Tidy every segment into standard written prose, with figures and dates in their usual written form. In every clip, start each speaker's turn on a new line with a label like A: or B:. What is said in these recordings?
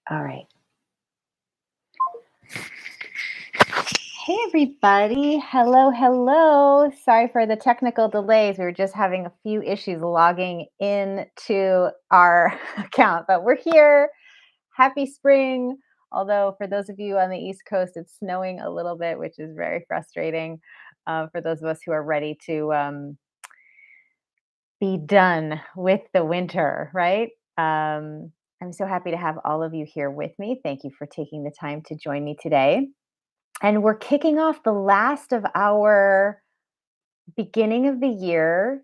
A: All right. Hey, everybody. Hello, hello. Sorry for the technical delays. We were just having a few issues logging into our account, but we're here. Happy spring. Although, for those of you on the East Coast, it's snowing a little bit, which is very frustrating for those of us who are ready to be done with the winter, right? I'm so happy to have all of you here with me. Thank you for taking the time to join me today. And we're kicking off the last of our beginning of the year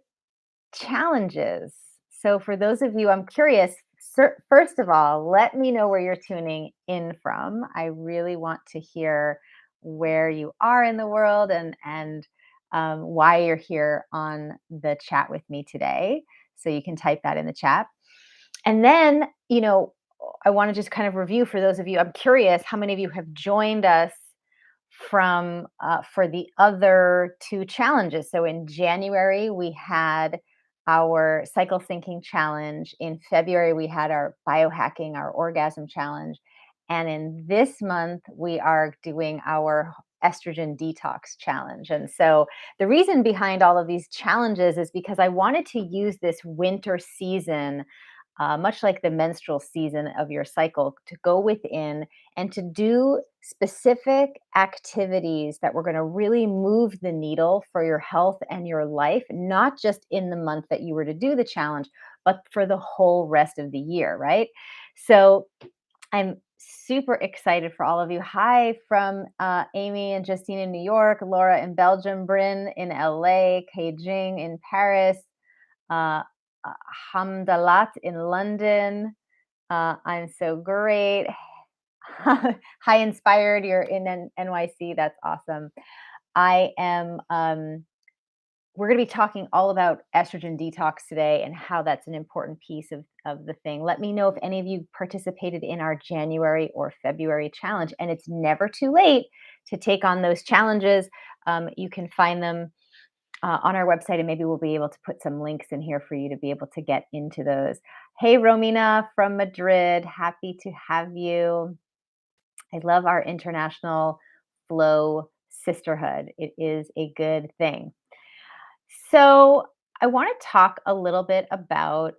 A: challenges. So, for those of you, I'm curious, first of all, let me know where you're tuning in from. I really want to hear where you are in the world and why you're here on the chat with me today. So, you can type that in the chat. And then, I want to just kind of review for those of you. I'm curious how many of you have joined us from for the other two challenges. So in January, we had our cycle syncing challenge. In February, we had our biohacking, our orgasm challenge. And in this month, we are doing our estrogen detox challenge. And so the reason behind all of these challenges is because I wanted to use this winter season, much like the menstrual season of your cycle, to go within and to do specific activities that were going to really move the needle for your health and your life, not just in the month that you were to do the challenge, but for the whole rest of the year, right? So I'm super excited for all of you. Hi from Amy and Justine in New York, Laura in Belgium, Bryn in LA, Kei Jing in Paris, uh, uh, Hamdalat in London. I'm so great. Hi, Inspired. You're in NYC. That's awesome. I am. We're going to be talking all about estrogen detox today and how that's an important piece of the thing. Let me know if any of you participated in our January or February challenge. And it's never too late to take on those challenges. You can find them on our website, and maybe we'll be able to put some links in here for you to be able to get into those. Hey, Romina from Madrid. Happy to have you. I love our international flow sisterhood. It is a good thing. So, I want to talk a little bit about,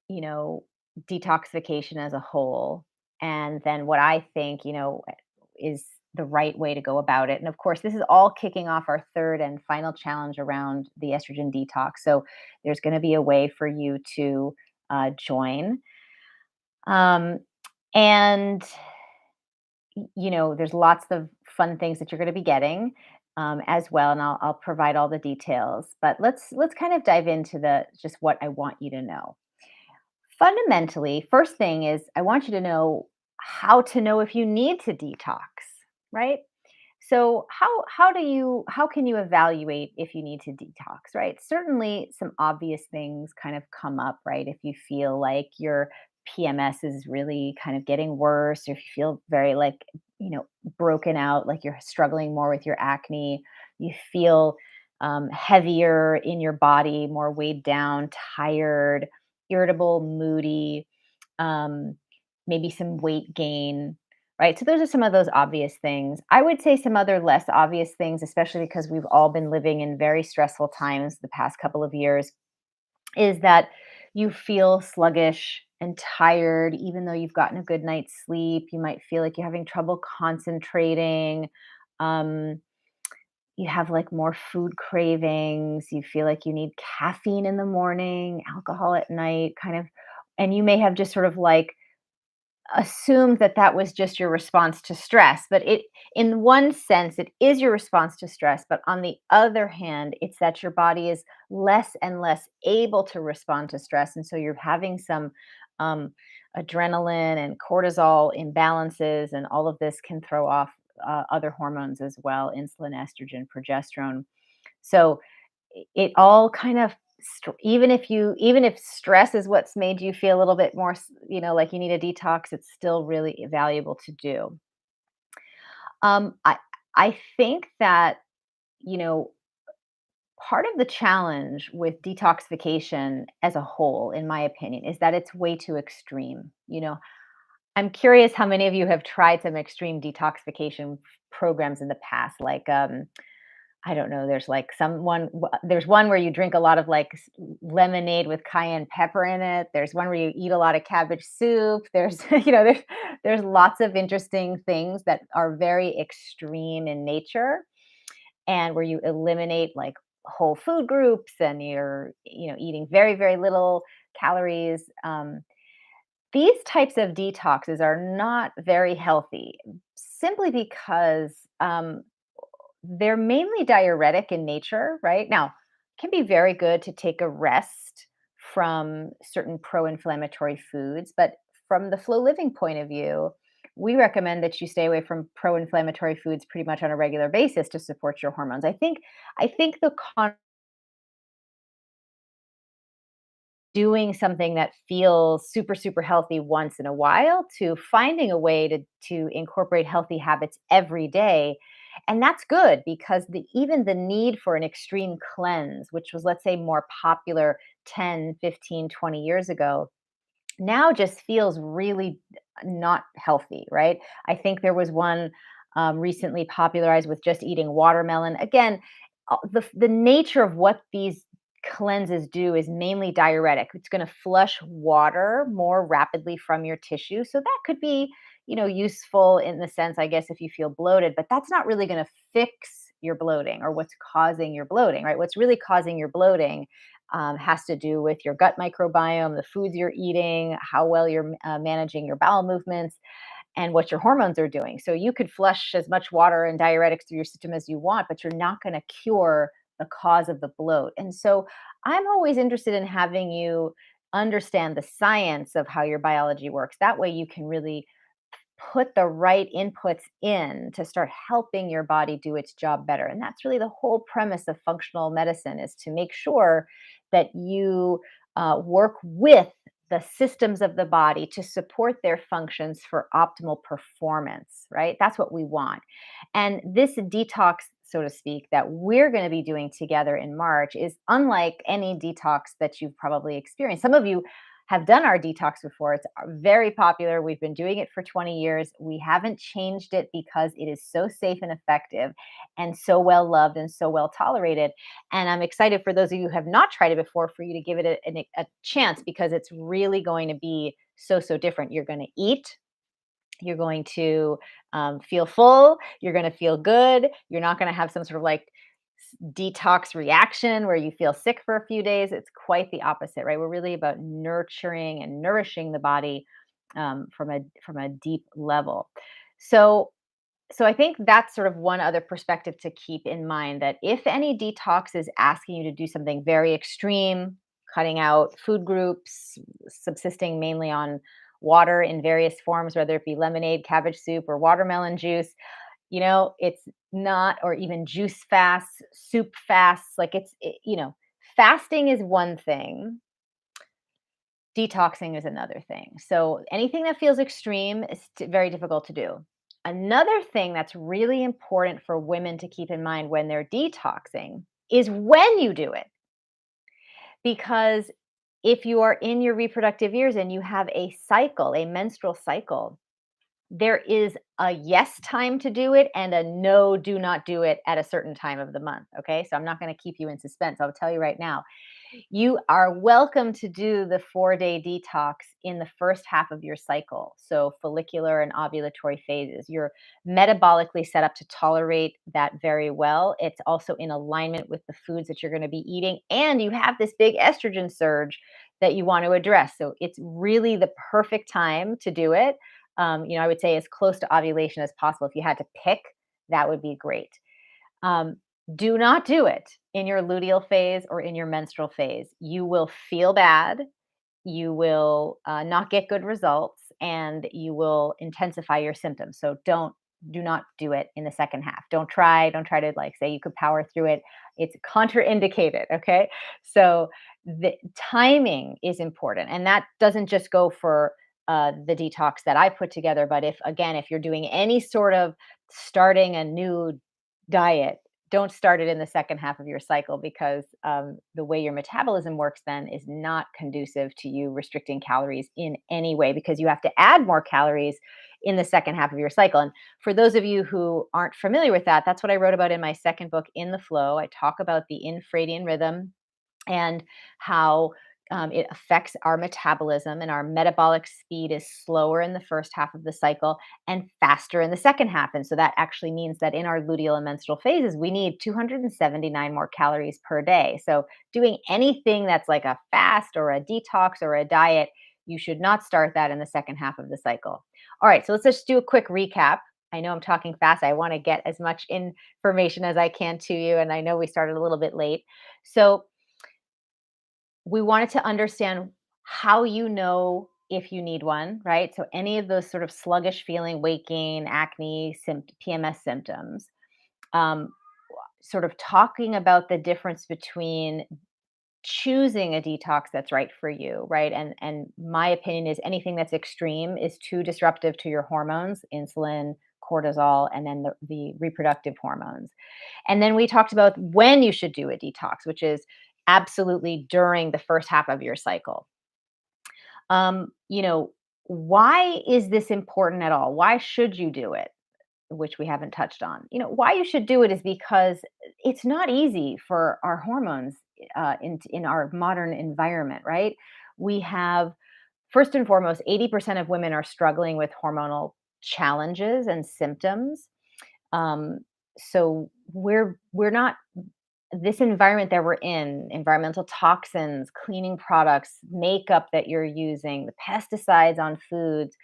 A: you know, detoxification as a whole, and then what I think, is the right way to go about it. And of course, this is all kicking off our third and final challenge around the estrogen detox. So, there's going to be a way for you to join. Um, and there's lots of fun things that you're going to be getting as well, and I'll provide all the details. But let's kind of dive into the just what I want you to know. Fundamentally, first thing is I want you to know how to know if you need to detox, right? So how can you evaluate if you need to detox, right? Certainly some obvious things kind of come up, right? If you feel like your PMS is really kind of getting worse, or if you feel very like, broken out, like you're struggling more with your acne, you feel heavier in your body, more weighed down, tired, irritable, moody, um, maybe some weight gain, right? So those are some of those obvious things. I would say some other less obvious things, especially because we've all been living in very stressful times the past couple of years, is that you feel sluggish and tired, even though you've gotten a good night's sleep. You might feel like you're having trouble concentrating. Um, you have like more food cravings. You feel like you need caffeine in the morning, alcohol at night, kind of. And you may have just sort of like assumed that that was just your response to stress, but it in one sense it is your response to stress, but on the other hand it's that your body is less and less able to respond to stress, and so you're having some um, adrenaline and cortisol imbalances, and all of this can throw off other hormones as well, insulin, estrogen, progesterone. So it all kind of even if stress is what's made you feel a little bit more like you need a detox, it's still really valuable to do. I think that, you know part of the challenge with detoxification as a whole, in my opinion, is that it's way too extreme. I'm curious how many of you have tried some extreme detoxification programs in the past, like, I don't know, there's like there's one where you drink a lot of like lemonade with cayenne pepper in it. There's one where you eat a lot of cabbage soup. There's, there's lots of interesting things that are very extreme in nature and where you eliminate like whole food groups and you're, eating very, very little calories. These types of detoxes are not very healthy simply because they're mainly diuretic in nature, right? Now, it can be very good to take a rest from certain pro inflammatory foods, but from the flow living point of view, we recommend that you stay away from pro inflammatory foods pretty much on a regular basis to support your hormones. I think the doing something that feels super, super healthy once in a while to finding a way to incorporate healthy habits every day. And that's good because even the need for an extreme cleanse, which was, let's say, more popular 10, 15, 20 years ago, now just feels really not healthy, right? I think there was one recently popularized with just eating watermelon. Again, the nature of what these cleanses do is mainly diuretic. It's going to flush water more rapidly from your tissue. So that could be, useful in the sense, I guess, if you feel bloated, but that's not really going to fix your bloating or what's causing your bloating, right? What's really causing your bloating has to do with your gut microbiome, the foods you're eating, how well you're managing your bowel movements, and what your hormones are doing. So you could flush as much water and diuretics through your system as you want, but you're not going to cure the cause of the bloat. And so I'm always interested in having you understand the science of how your biology works. That way you can really put the right inputs in to start helping your body do its job better. And that's really the whole premise of functional medicine, is to make sure that you work with the systems of the body to support their functions for optimal performance, right? That's what we want. And this detox, so to speak, that we're going to be doing together in March is unlike any detox that you've probably experienced. Some of you have done our detox before. It's very popular. We've been doing it for 20 years. We haven't changed it because it is so safe and effective and so well loved and so well tolerated. And I'm excited for those of you who have not tried it before for you to give it a chance, because it's really going to be so, so different. You're going to eat. You're going to feel full. You're going to feel good. You're not going to have some sort of like detox reaction where you feel sick for a few days. It's quite the opposite, right? We're really about nurturing and nourishing the body from a deep level. So so I think that's sort of one other perspective to keep in mind, that if any detox is asking you to do something very extreme, cutting out food groups, subsisting mainly on water in various forms, whether it be lemonade, cabbage soup, or watermelon juice, it's not, or even juice fasts, soup fasts, like fasting is one thing, detoxing is another thing. So anything that feels extreme is very difficult to do. Another thing that's really important for women to keep in mind when they're detoxing is when you do it. Because if you are in your reproductive years and you have a cycle, a menstrual cycle, there is a yes time to do it and a no, do not do it at a certain time of the month. Okay. So I'm not going to keep you in suspense. I'll tell you right now. You are welcome to do the 4-day detox in the first half of your cycle. So, follicular and ovulatory phases. You're metabolically set up to tolerate that very well. It's also in alignment with the foods that you're going to be eating. And you have this big estrogen surge that you want to address. So, it's really the perfect time to do it. I would say as close to ovulation as possible. If you had to pick, that would be great. Um, do not do it in your luteal phase or in your menstrual phase. You will feel bad. You will not get good results, and you will intensify your symptoms. So do not do it in the second half. Don't try to like say you could power through it. It's contraindicated. Okay. So the timing is important. And that doesn't just go for the detox that I put together, but if you're doing any sort of starting a new diet, don't start it in the second half of your cycle because the way your metabolism works then is not conducive to you restricting calories in any way because you have to add more calories in the second half of your cycle. And for those of you who aren't familiar with that, that's what I wrote about in my second book, In the Flow. I talk about the infradian rhythm and how it affects our metabolism, and our metabolic speed is slower in the first half of the cycle and faster in the second half. And so that actually means that in our luteal and menstrual phases, we need 279 more calories per day. So doing anything that's like a fast or a detox or a diet, you should not start that in the second half of the cycle. All right, so let's just do a quick recap. I know I'm talking fast. I want to get as much information as I can to you. And I know we started a little bit late. So, we wanted to understand how you know if you need one, right? So any of those sort of sluggish feeling, weight gain, acne, PMS symptoms, um, sort of talking about the difference between choosing a detox that's right for you, right? And my opinion is anything that's extreme is too disruptive to your hormones, insulin, cortisol, and then the reproductive hormones. And then we talked about when you should do a detox, which is absolutely during the first half of your cycle. You know, why is this important at all? Why should you do it? Which we haven't touched on. Why you should do it is because it's not easy for our hormones in our modern environment, right? We have, first and foremost, 80% of women are struggling with hormonal challenges and symptoms. Um, so we're not, this environment that we're in, environmental toxins, cleaning products, makeup that you're using, the pesticides on foods,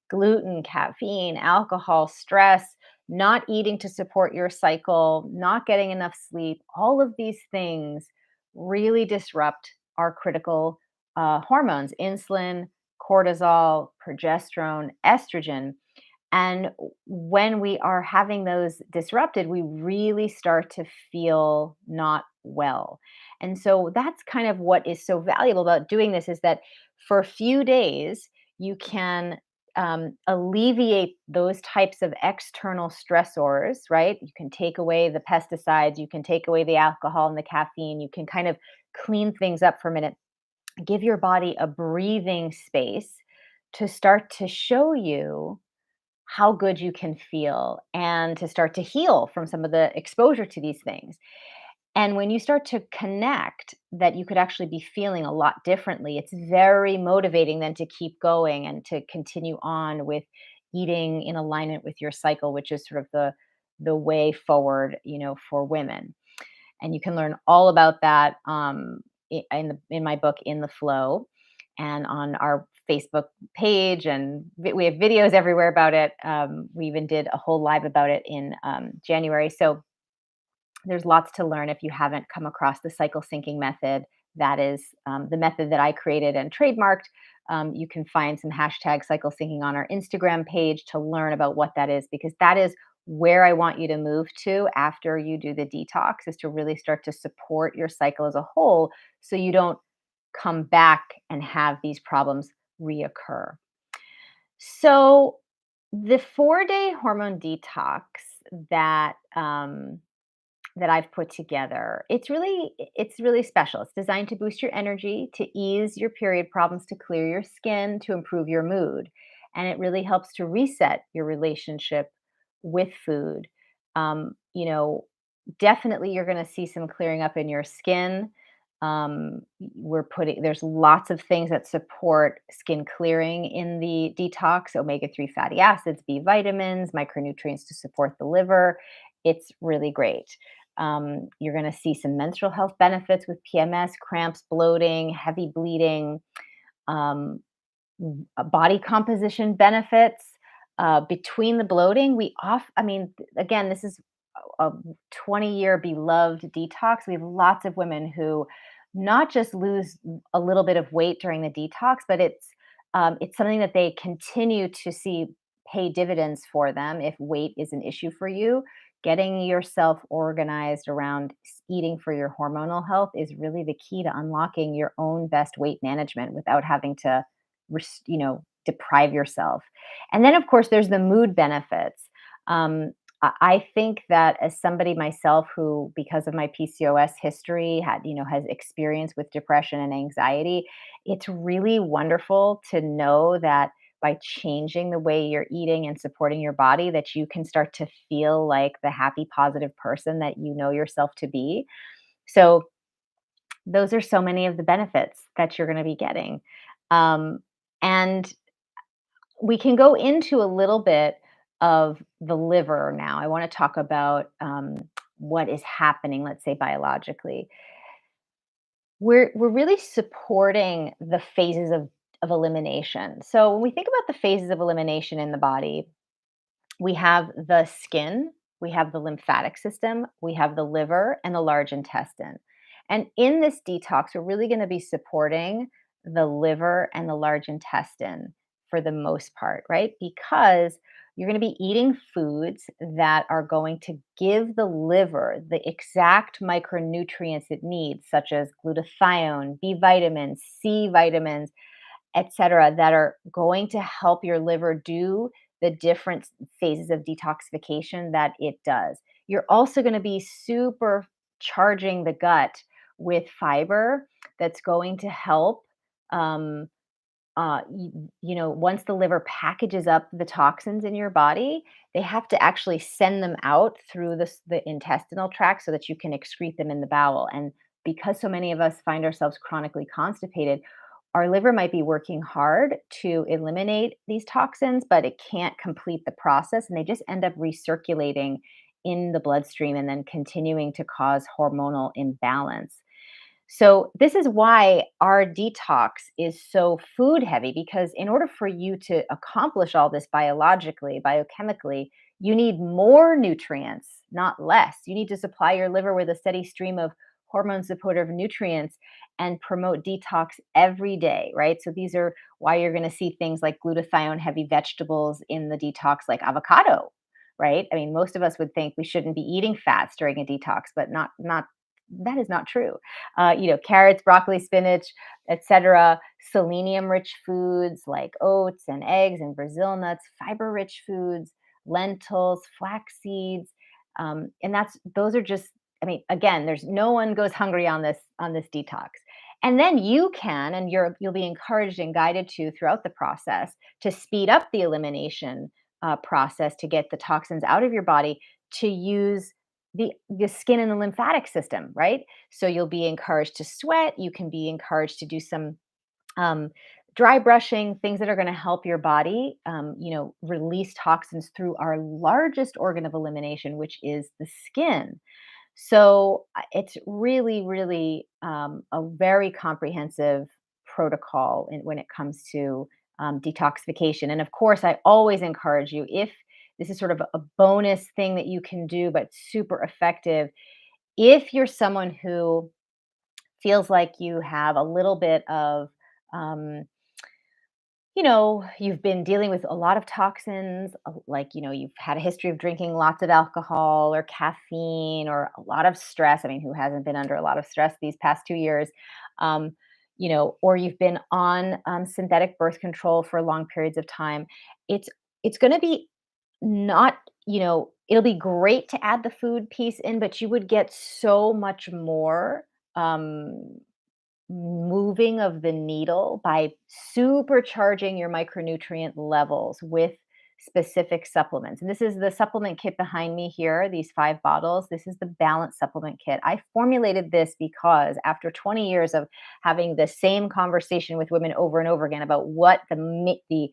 A: gluten, caffeine, alcohol, stress, not eating to support your cycle, not getting enough sleep, all of these things really disrupt our critical hormones: insulin, cortisol, progesterone, estrogen. And when we are having those disrupted, we really start to feel not well. And so that's kind of what is so valuable about doing this, is that for a few days, you can alleviate those types of external stressors, right? You can take away the pesticides, you can take away the alcohol and the caffeine, you can kind of clean things up for a minute, give your body a breathing space to start to show you how good you can feel and to start to heal from some of the exposure to these things. And when you start to connect that you could actually be feeling a lot differently, it's very motivating then to keep going and to continue on with eating in alignment with your cycle, which is sort of the way forward, for women. And you can learn all about that in my book, In the Flow, and on our Facebook page, and we have videos everywhere about it. We even did a whole live about it in January. So there's lots to learn if you haven't come across the cycle syncing method. That is the method that I created and trademarked. You can find some hashtag cycle syncing on our Instagram page to learn about what that is, because that is where I want you to move to after you do the detox, is to really start to support your cycle as a whole so you don't come back and have these problems reoccur. So, the 4-day hormone detox that that I've put together, it's really special. It's designed to boost your energy, to ease your period problems, to clear your skin, to improve your mood, and it really helps to reset your relationship with food. Um, you know, Definitely you're going to see some clearing up in your skin. There's lots of things that support skin clearing in the detox: omega-3 fatty acids, B vitamins, micronutrients to support the liver. It's really great. You're going to see some menstrual health benefits with PMS, cramps, bloating, heavy bleeding, um, body composition benefits. Between the bloating, again, this is a 20-year beloved detox. We have lots of women who not just lose a little bit of weight during the detox, but it's something that they continue to see pay dividends for them. If weight is an issue for you, getting yourself organized around eating for your hormonal health is really the key to unlocking your own best weight management without having to deprive yourself. And then, of course, there's the mood benefits. I think that as somebody myself who, because of my PCOS history, has experience with depression and anxiety, it's really wonderful to know that by changing the way you're eating and supporting your body, that you can start to feel like the happy, positive person that you know yourself to be. So those are so many of the benefits that you're going to be getting. Um, and we can go into a little bit of the liver now. I want to talk about what is happening, let's say biologically. We're really supporting the phases of elimination. So when we think about the phases of elimination in the body, we have the skin, we have the lymphatic system, we have the liver, and the large intestine. And in this detox, we're really going to be supporting the liver and the large intestine for the most part, right? Because you're going to be eating foods that are going to give the liver the exact micronutrients it needs, such as glutathione, B vitamins, C vitamins, etc., that are going to help your liver do the different phases of detoxification that it does. You're also going to be super charging the gut with fiber that's going to help. Um, once the liver packages up the toxins in your body, they have to actually send them out through the intestinal tract so that you can excrete them in the bowel. And because so many of us find ourselves chronically constipated, our liver might be working hard to eliminate these toxins, but it can't complete the process. And they just end up recirculating in the bloodstream and then continuing to cause hormonal imbalance. So, this is why our detox is so food heavy, because in order for you to accomplish all this biologically, biochemically, you need more nutrients, not less. You need to supply your liver with a steady stream of hormone supportive nutrients and promote detox every day, right? So, these are why you're going to see things like glutathione heavy vegetables in the detox, like avocado, right? I mean, most of us would think we shouldn't be eating fats during a detox, but not that is not true. Carrots, broccoli, spinach, etc. Selenium-rich foods like oats and eggs and Brazil nuts, fiber-rich foods, lentils, flax seeds, and those are just. I mean, again, there's no one goes hungry on this detox. And then you can, and you'll be encouraged and guided to throughout the process to speed up the elimination process to get the toxins out of your body to use the skin and the lymphatic system, right? So you'll be encouraged to sweat. You can be encouraged to do some um, dry brushing, things that are going to help your body, release toxins through our largest organ of elimination, which is the skin. So it's really, really a very comprehensive protocol when it comes to detoxification. And of course, I always encourage you, if this is sort of a bonus thing that you can do, but super effective, if you're someone who feels like you have a little bit of um, you've been dealing with a lot of toxins, like, you've had a history of drinking lots of alcohol or caffeine or a lot of stress. I mean, who hasn't been under a lot of stress these past 2 years? Um, or you've been on synthetic birth control for long periods of time. It's going to be not, it'll be great to add the food piece in, but you would get so much more. Moving of the needle by supercharging your micronutrient levels with specific supplements. And this is the supplement kit behind me here, these 5 bottles. This is the Balance Supplement Kit. I formulated this because after 20 years of having the same conversation with women over and over again about what the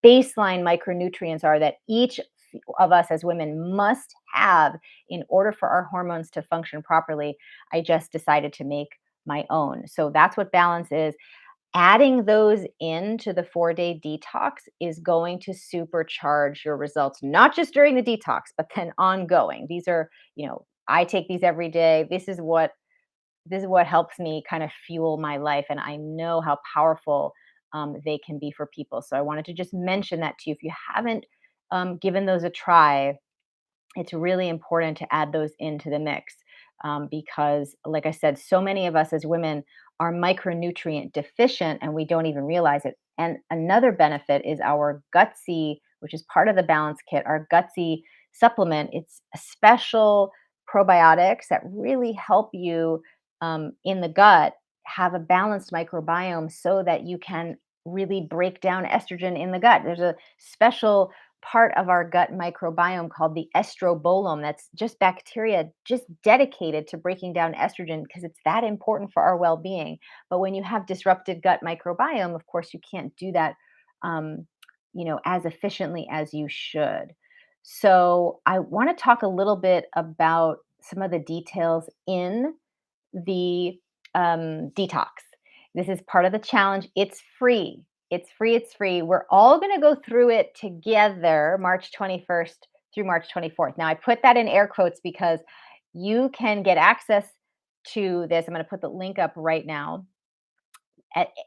A: baseline micronutrients are that each of us as women must have in order for our hormones to function properly, I just decided to make my own. So that's what balance is. Adding those into the 4-day detox is going to supercharge your results, not just during the detox, but then ongoing. These are, I take these every day. This is what helps me kind of fuel my life. And I know how powerful they can be for people. So I wanted to just mention that to you. If you haven't given those a try, it's really important to add those into the mix because, like I said, so many of us as women are micronutrient deficient and we don't even realize it. And another benefit is our gutsy, which is part of the balance kit, our gutsy supplement. It's a special probiotics that really help you in the gut have a balanced microbiome so that you can really break down estrogen in the gut. There's a special part of our gut microbiome called the estrobolome that's just bacteria just dedicated to breaking down estrogen because it's that important for our well-being. But when you have disrupted gut microbiome, of course you can't do that um, as efficiently as you should. So I want to talk a little bit about some of the details in the detox. This is part of the challenge. It's free. It's free. It's free. We're all going to go through it together, March 21st through March 24th. Now, I put that in air quotes because you can get access to this. I'm going to put the link up right now.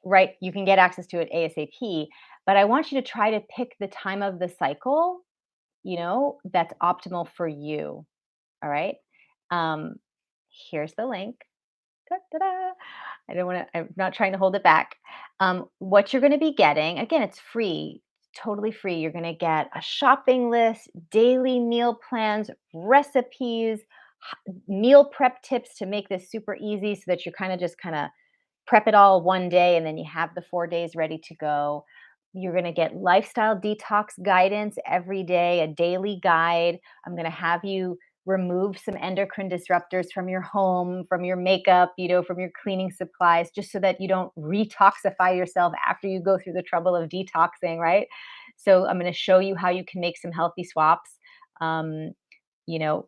A: Right, you can get access to it ASAP. But I want you to try to pick the time of the cycle, that's optimal for you. All right. Um, Here's the link. Da-da-da. I'm not trying to hold it back. What you're going to be getting, again, it's free, totally free. You're going to get a shopping list, daily meal plans, recipes, meal prep tips to make this super easy so that you're kind of prep it all one day and then you have the 4 days ready to go. You're going to get lifestyle detox guidance every day, a daily guide. I'm going to have you remove some endocrine disruptors from your home, from your makeup, from your cleaning supplies, just so that you don't retoxify yourself after you go through the trouble of detoxing, right? So I'm going to show you how you can make some healthy swaps. Um, you know,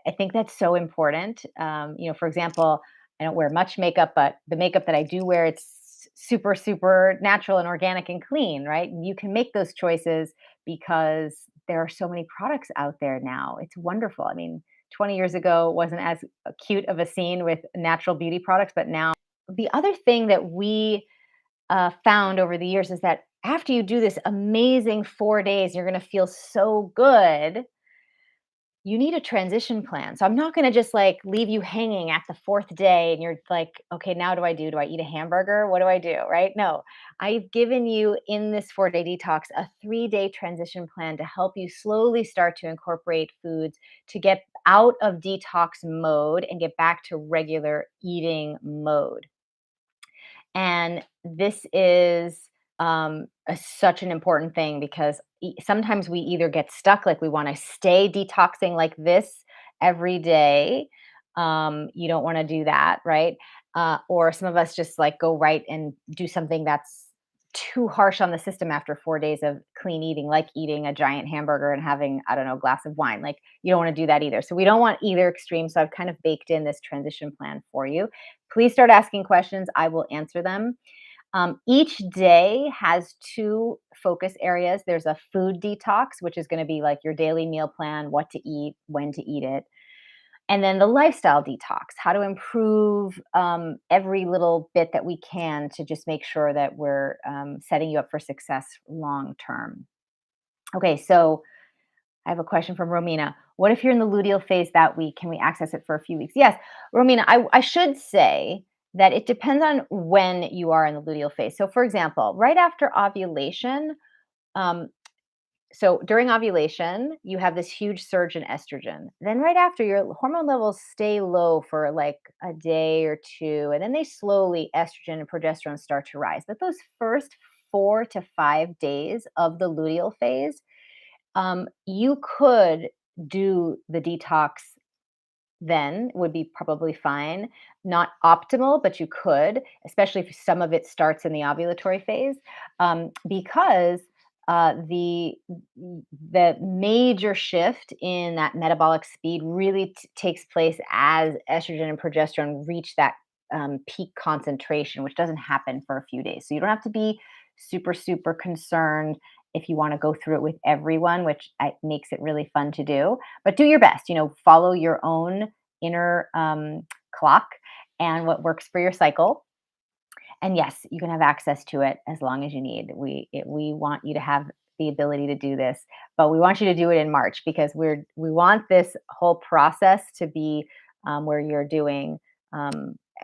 A: I think that's so important. For example, I don't wear much makeup, but the makeup that I do wear, it's super, super natural and organic and clean, right? You can make those choices because there are so many products out there now. It's wonderful. I mean, 20 years ago wasn't as cute of a scene with natural beauty products, but now the other thing that we found over the years is that after you do this amazing 4 days, you're going to feel so good, you need a transition plan. So I'm not going to just like leave you hanging at the fourth day and you're like, okay, now do I do? Do I eat a hamburger? What do I do? Right? No, I've given you in this 4 day detox a 3 day transition plan to help you slowly start to incorporate foods to get out of detox mode and get back to regular eating mode. And this is such an important thing because sometimes we either get stuck, like we want to stay detoxing like this every day. You don't want to do that, right? Or some of us just like go right and do something that's too harsh on the system after 4 days of clean eating, like eating a giant hamburger and having, I don't know, a glass of wine. Like you don't want to do that either. So we don't want either extreme. So I've kind of baked in this transition plan for you. Please start asking questions. I will answer them. Each day has two focus areas. There's a food detox, which is going to be like your daily meal plan, what to eat, when to eat it. And then the lifestyle detox, how to improve every little bit that we can to just make sure that we're setting you up for success long term. Okay, so I have a question from Romina. What if you're in the luteal phase that week? Can we access it for a few weeks? Yes, Romina, I should say that it depends on when you are in the luteal phase. So, for example, right after ovulation, um, so during ovulation, you have this huge surge in estrogen. Then, right after, your hormone levels stay low for like a day or two, and then they slowly, estrogen and progesterone start to rise. But those first 4 to 5 days of the luteal phase, you could do the detox then, would be probably fine. Not optimal, but you could, especially if some of it starts in the ovulatory phase, because the major shift in that metabolic speed really takes place as estrogen and progesterone reach that peak concentration, which doesn't happen for a few days. So you don't have to be super, super concerned if you want to go through it with everyone, which makes it really fun to do. But do your best, follow your own inner clock and what works for your cycle. And yes, you can have access to it as long as you need. We want you to have the ability to do this, but we want you to do it in March because we want this whole process to be where you're doing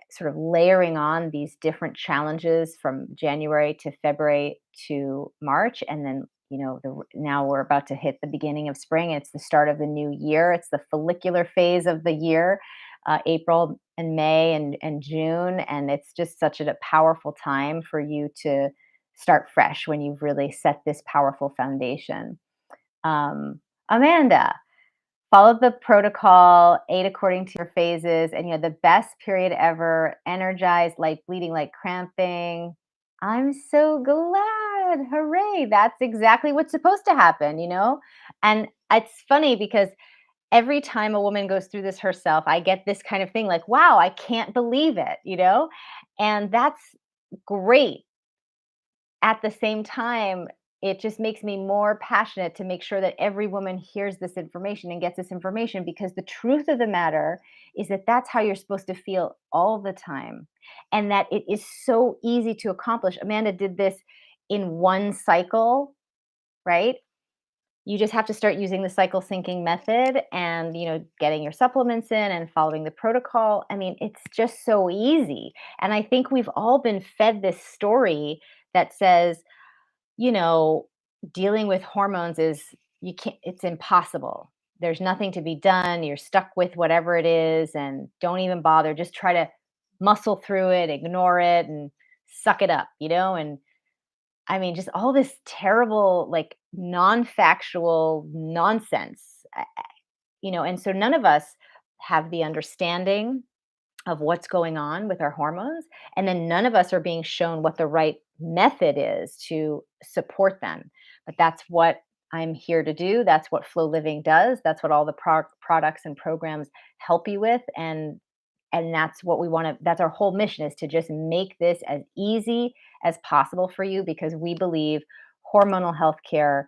A: sort of layering on these different challenges from January to February to March, and then now we're about to hit the beginning of spring. It's the start of the new year. It's the follicular phase of the year, April and May and June. And it's just such a powerful time for you to start fresh when you've really set this powerful foundation. Amanda, followed the protocol, ate according to your phases, and you had the best period ever, energized, light bleeding, light cramping. I'm so glad. Hooray. That's exactly what's supposed to happen. And it's funny because every time a woman goes through this herself, I get this kind of thing like, wow, I can't believe it. And that's great. At the same time, it just makes me more passionate to make sure that every woman hears this information and gets this information, because the truth of the matter is that that's how you're supposed to feel all the time, and that it is so easy to accomplish. Amanda did this in one cycle, right? You just have to start using the cycle syncing method and, getting your supplements in and following the protocol. I mean, it's just so easy. And I think we've all been fed this story that says, you know, dealing with hormones is you can't, it's impossible. There's nothing to be done. You're stuck with whatever it is and don't even bother. Just try to muscle through it, ignore it, and suck it up. And I mean, just all this terrible, like non factual nonsense, and so none of us have the understanding of what's going on with our hormones. And then none of us are being shown what the right method is to support them. But that's what I'm here to do. That's what Flow Living does. That's what all the products and programs help you with. And that's what we want to, that's our whole mission, is to just make this as easy as possible for you, because we believe hormonal health care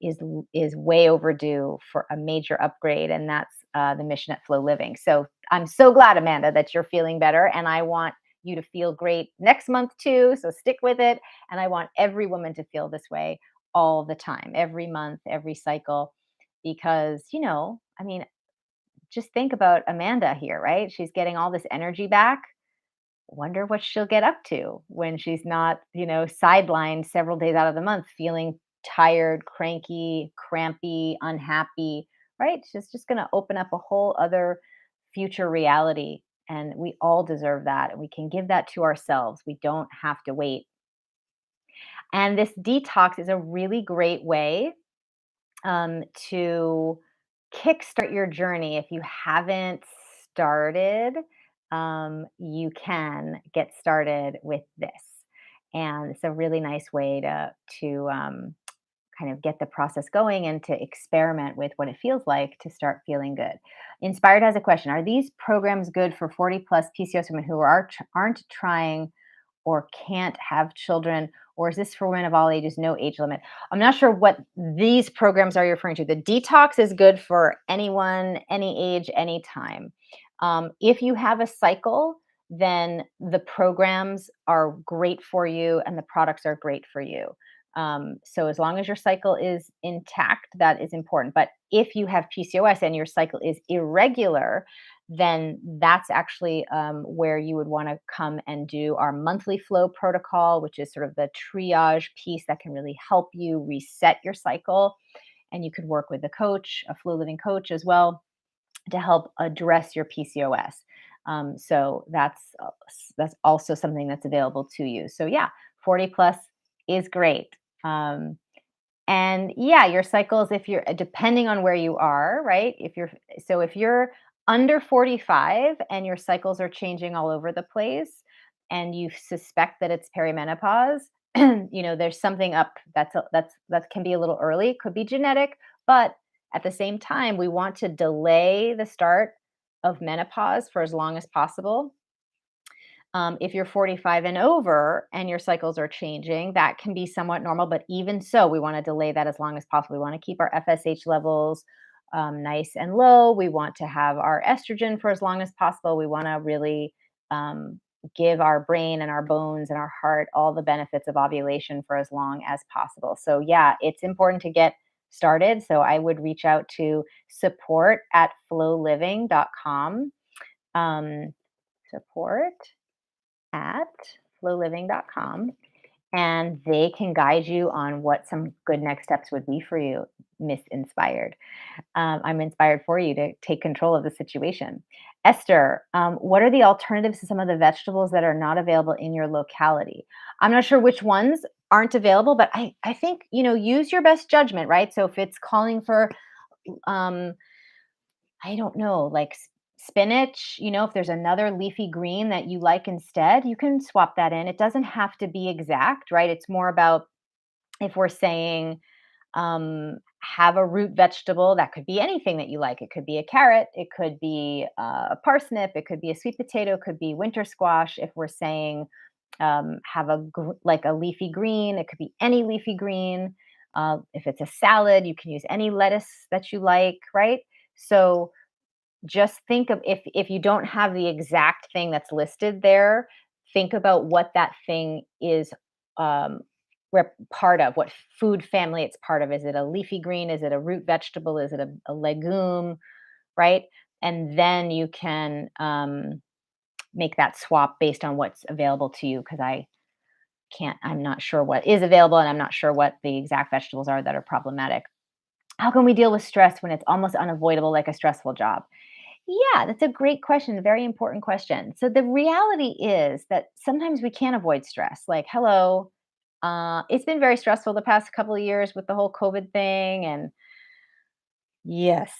A: is way overdue for a major upgrade, and that's the mission at Flow Living. So I'm so glad, Amanda, that you're feeling better, and I want you to feel great next month too. So stick with it, and I want every woman to feel this way all the time, every month, every cycle, because I mean, just think about Amanda here, right? She's getting all this energy back. Wonder what she'll get up to when she's not, sidelined several days out of the month, feeling tired, cranky, crampy, unhappy, right? She's just going to open up a whole other future reality. And we all deserve that. And we can give that to ourselves. We don't have to wait. And this detox is a really great way to kickstart your journey. If you haven't started, you can get started with this, and it's a really nice way to kind of get the process going and to experiment with what it feels like to start feeling good. Inspired has a question: are these programs good for 40 plus PCOS women who aren't trying or can't have children, or is this for women of all ages, no age limit? I'm not sure what these programs are you referring to. The detox is good for anyone, any age, anytime. If you have a cycle, then the programs are great for you and the products are great for you. So as long as your cycle is intact, that is important. But if you have PCOS and your cycle is irregular, then that's actually where you would want to come and do our monthly flow protocol, which is sort of the triage piece that can really help you reset your cycle. And you could work with a coach, a Flow Living coach as well, to help address your PCOS. So that's also something that's available to you. So yeah, 40 plus is great. Um, and yeah, your cycles, if you're depending on where you are, right? If you're under 45 and your cycles are changing all over the place and you suspect that it's perimenopause, there's something up that can be a little early, could be genetic, but at the same time, we want to delay the start of menopause for as long as possible. If you're 45 and over and your cycles are changing, that can be somewhat normal. But even so, we want to delay that as long as possible. We want to keep our FSH levels nice and low. We want to have our estrogen for as long as possible. We want to really give our brain and our bones and our heart all the benefits of ovulation for as long as possible. So, yeah, it's important to get started. So, I would reach out to support@flowliving.com. Support at flowliving.com, and they can guide you on what some good next steps would be for you, Miss Inspired. I'm inspired for you to take control of the situation. Esther, what are the alternatives to some of the vegetables that are not available in your locality? I'm not sure which ones aren't available, but I think, use your best judgment, right? So if it's calling for, um, I don't know, like spinach, if there's another leafy green that you like instead, you can swap that in. It doesn't have to be exact, right? It's more about if we're saying, have a root vegetable. That could be anything that you like. It could be a carrot, it could be a parsnip, it could be a sweet potato, it could be winter squash. If we're saying, have like a leafy green, it could be any leafy green. If it's a salad, you can use any lettuce that you like, right? So just think of, if you don't have the exact thing that's listed there, think about what that thing is, um, part of, what food family it's part of. Is it a leafy green? Is it a root vegetable? Is it a legume? Right? And then you can, make that swap based on what's available to you. Because I'm not sure what is available, and I'm not sure what the exact vegetables are that are problematic. How can we deal with stress when it's almost unavoidable, like a stressful job? Yeah, that's a great question. A very important question. So the reality is that sometimes we can't avoid stress. Like, hello, it's been very stressful the past couple of years with the whole COVID thing. And yes,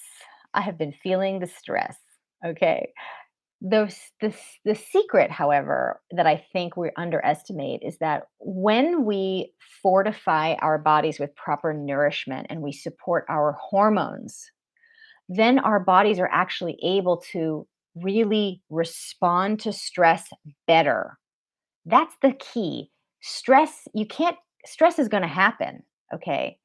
A: I have been feeling the stress. Okay. The secret, however, that I think we underestimate is that when we fortify our bodies with proper nourishment and we support our hormones, then our bodies are actually able to really respond to stress better. That's the key. Stress is going to happen. Okay.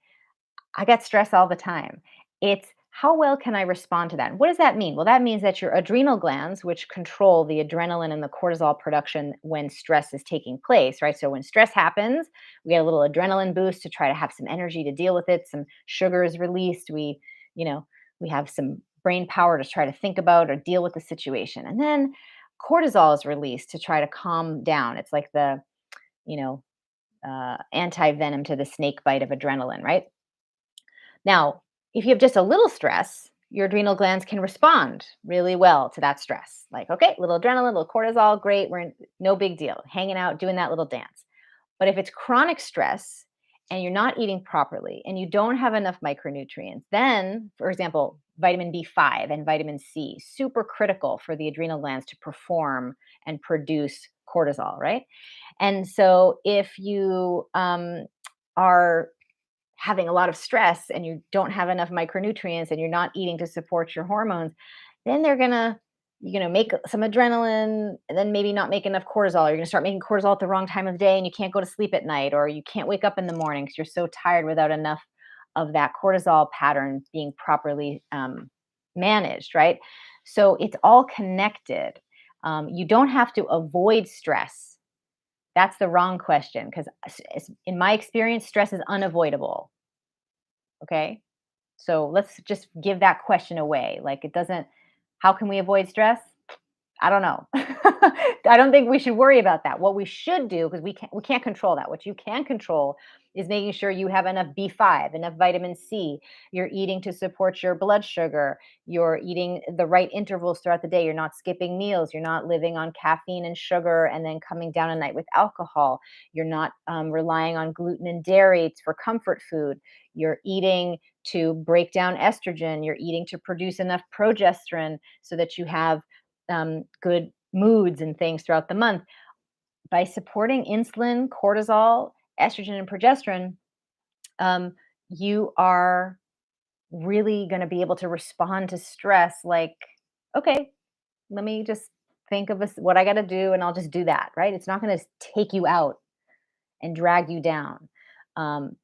A: I get stress all the time. It's how well can I respond to that? And what does that mean? Well, that means that your adrenal glands, which control the adrenaline and the cortisol production when stress is taking place, right? So when stress happens, we get a little adrenaline boost to try to have some energy to deal with it. Some sugar is released. You know, we have some brain power to try to think about or deal with the situation. And then cortisol is released to try to calm down. It's like the, you know, anti venom to the snake bite of adrenaline, right? Now, if you have just a little stress, your adrenal glands can respond really well to that stress. Like, okay, little adrenaline, little cortisol, great, no big deal, hanging out, doing that little dance. But if it's chronic stress and you're not eating properly and you don't have enough micronutrients, then, for example, vitamin B5 and vitamin C, super critical for the adrenal glands to perform and produce cortisol, right? And so if you, are having a lot of stress and you don't have enough micronutrients and you're not eating to support your hormones, then you're gonna make some adrenaline and then maybe not make enough cortisol. You're gonna start making cortisol at the wrong time of day and you can't go to sleep at night, or you can't wake up in the morning because you're so tired without enough of that cortisol pattern being properly, managed, right? So it's all connected. You don't have to avoid stress. That's the wrong question because in my experience, stress is unavoidable. Okay. So let's just give that question away. Like, it doesn't, how can we avoid stress? I don't know. I don't think we should worry about that. What we should do, because we can't control that. What you can control is making sure you have enough B5, enough vitamin C. You're eating to support your blood sugar. You're eating the right intervals throughout the day. You're not skipping meals. You're not living on caffeine and sugar and then coming down at night with alcohol. You're not, relying on gluten and dairy for comfort food. You're eating to break down estrogen. You're eating to produce enough progesterone so that you have, good moods and things throughout the month. By supporting insulin, cortisol, estrogen, and progesterone, um, you are really going to be able to respond to stress like, okay, let me just think of what I got to do and I'll just do that, right? It's not going to take you out and drag you down. Um,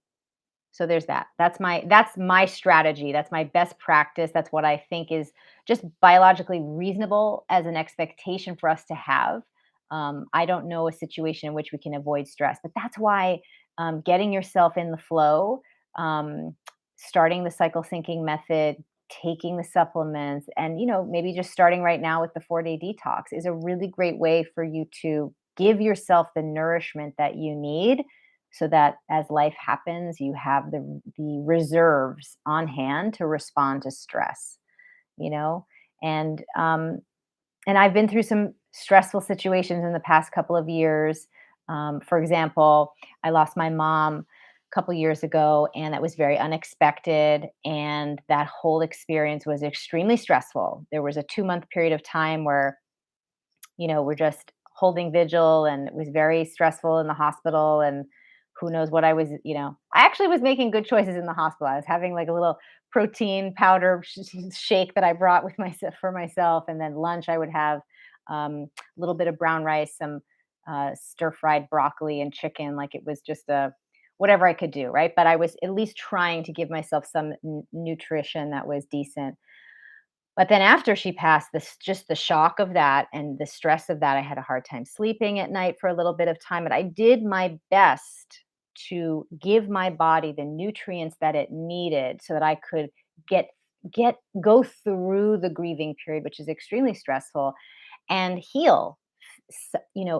A: So there's that. That's my strategy. That's my best practice. That's what I think is just biologically reasonable as an expectation for us to have. I don't know a situation in which we can avoid stress, but that's why, getting yourself in the flow, um, starting the cycle syncing method, taking the supplements, and maybe just starting right now with the 4-day detox is a really great way for you to give yourself the nourishment that you need so that as life happens, you have the reserves on hand to respond to stress, you know? And and I've been through some stressful situations in the past couple of years. For example, I lost my mom a couple years ago, and that was very unexpected. And that whole experience was extremely stressful. There was a 2-month period of time where, we're just holding vigil, and it was very stressful in the hospital. And who knows what I actually was making good choices in the hospital. I was having like a little protein powder shake that I brought with myself for myself. And then lunch, I would have a little bit of brown rice, some stir fried broccoli and chicken. Like it was just a whatever I could do. Right. But I was at least trying to give myself some nutrition that was decent. But then after she passed, this just the shock of that and the stress of that, I had a hard time sleeping at night for a little bit of time, but I did my best to give my body the nutrients that it needed so that I could get go through the grieving period, which is extremely stressful, and heal,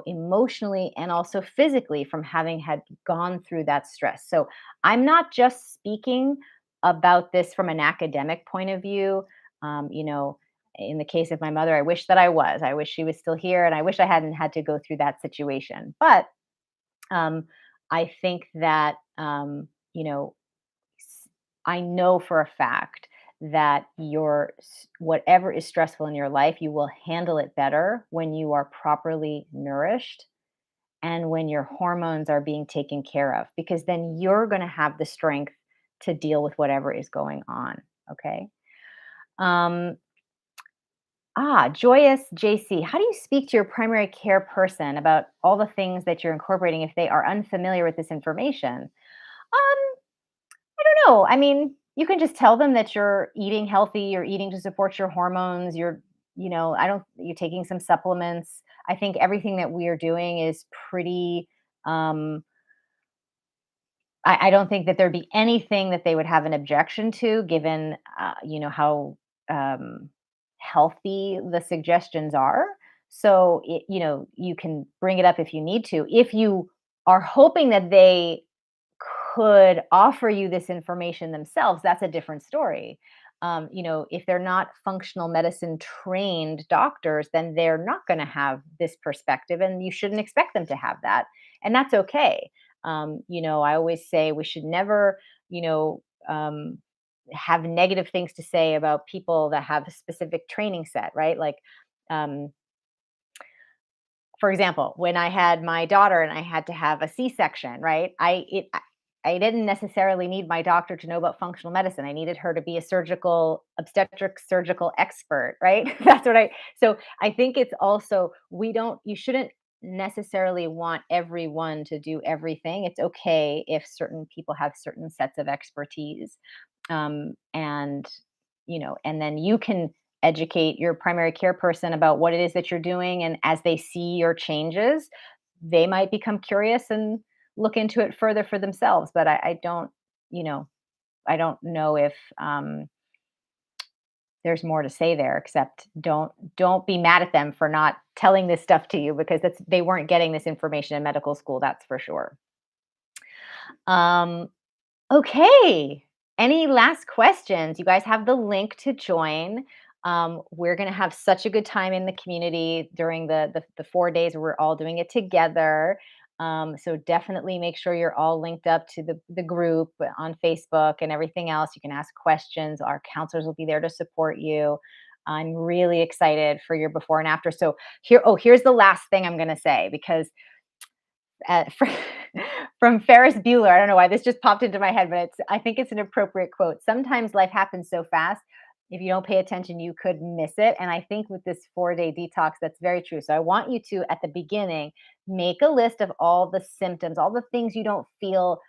A: emotionally and also physically from having had gone through that stress. So I'm not just speaking about this from an academic point of view. Um, you know, in the case of my mother, I wish that I was. I wish she was still here, and I wish I hadn't had to go through that situation. But um, I think that I know for a fact that whatever is stressful in your life, you will handle it better when you are properly nourished and when your hormones are being taken care of, because then you're going to have the strength to deal with whatever is going on. Okay. Um, Joyous JC, how do you speak to your primary care person about all the things that you're incorporating if they are unfamiliar with this information? I don't know. I mean, you can just tell them that you're eating healthy, you're eating to support your hormones, you're taking some supplements. I think everything that we are doing is pretty um I don't think that there'd be anything that they would have an objection to, given how um healthy the suggestions are. So you can bring it up if you need to. If you are hoping that they could offer you this information themselves, that's a different story. If they're not functional medicine trained doctors, then they're not going to have this perspective, and you shouldn't expect them to have that. And that's okay. I always say we should never, you know, um, have negative things to say about people that have a specific training set, right? Like, um, for example, when I had my daughter and I had to have a C-section, right? I didn't necessarily need my doctor to know about functional medicine. I needed her to be a surgical expert, right? That's what I So I think it's also we don't you shouldn't necessarily want everyone to do everything. It's okay if certain people have certain sets of expertise. And then you can educate your primary care person about what it is that you're doing, and as they see your changes, they might become curious and look into it further for themselves. But you know I don't know if there's more to say there, except don't be mad at them for not telling this stuff to you, because they weren't getting this information in medical school, that's for sure. um Okay. Any last questions? You guys have the link to join. We're going to have such a good time in the community during the 4 days where we're all doing it together. So definitely make sure you're all linked up to the group on Facebook and everything else. You can ask questions. Our counselors will be there to support you. I'm really excited for your before and after. So here's the last thing I'm going to say, because fr from Ferris Bueller. I don't know why this just popped into my head, but I think it's an appropriate quote. Sometimes life happens so fast, if you don't pay attention, you could miss it. And I think with this 4-day detox, that's very true. So I want you to, at the beginning, make a list of all the symptoms, all the things you don't feel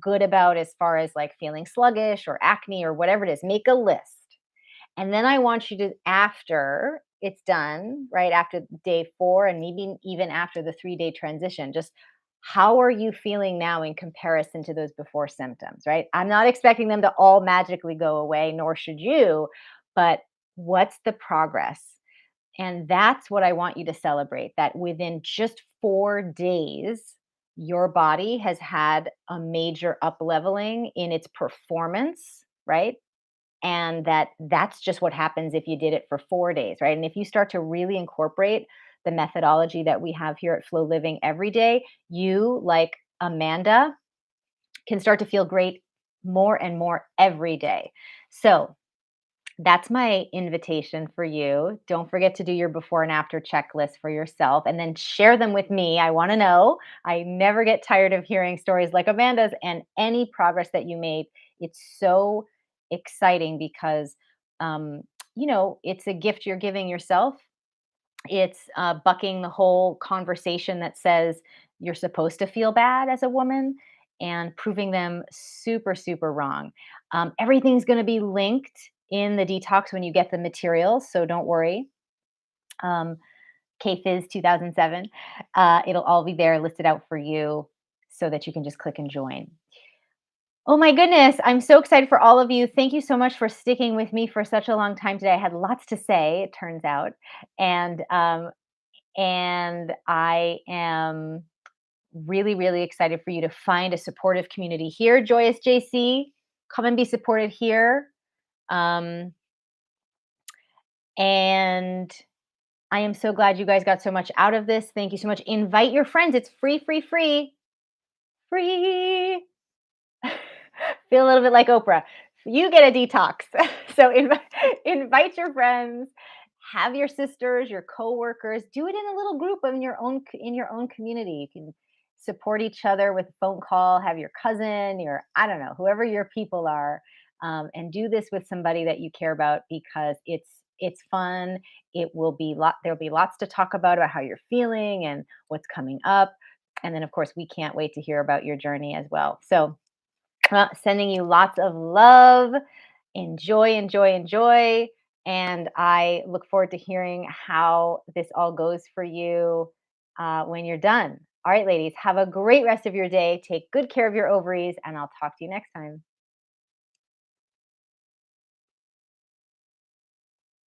A: good about, as far as like feeling sluggish or acne or whatever it is. Make a list. And then I want you to, after it's done, right after day 4, and maybe even after the 3-day transition, just how are you feeling now in comparison to those before symptoms, right? I'm not expecting them to all magically go away, nor should you, but what's the progress? And that's what I want you to celebrate, that within just 4 days, your body has had a major up leveling in its performance, right? And that's just what happens if you did it for 4 days, right? And if you start to really incorporate the methodology that we have here at Flow Living every day, you, like Amanda, can start to feel great more and more every day. So, that's my invitation for you. Don't forget to do your before and after checklist for yourself and then share them with me. I want to know. I never get tired of hearing stories like Amanda's and any progress that you made. It's so exciting because, um, it's a gift you're giving yourself. It's bucking the whole conversation that says you're supposed to feel bad as a woman and proving them super, super wrong. Everything's going to be linked in the detox when you get the materials, so don't worry. Um, KFizz 2007, it'll all be there listed out for you so that you can just click and join. Oh my goodness, I'm so excited for all of you. Thank you so much for sticking with me for such a long time today. I had lots to say, it turns out. And I am really, really excited for you to find a supportive community here. Joyous JC, come and be supported here. Um, and I am so glad you guys got so much out of this. Thank you so much. Invite your friends. It's free, free, free, free. Feel a little bit like Oprah. You get a detox. So invite your friends, have your sisters, your coworkers, do it in a little group in your own community. You can support each other with a phone call, have your cousin, your I don't know, whoever your people are, and do this with somebody that you care about because it's fun. It will be there'll be lots to talk about how you're feeling and what's coming up. And then of course we can't wait to hear about your journey as well. So sending you lots of love. Enjoy, enjoy, enjoy. And I look forward to hearing how this all goes for you when you're done. All right, ladies, have a great rest of your day. Take good care of your ovaries, and I'll talk to you next time.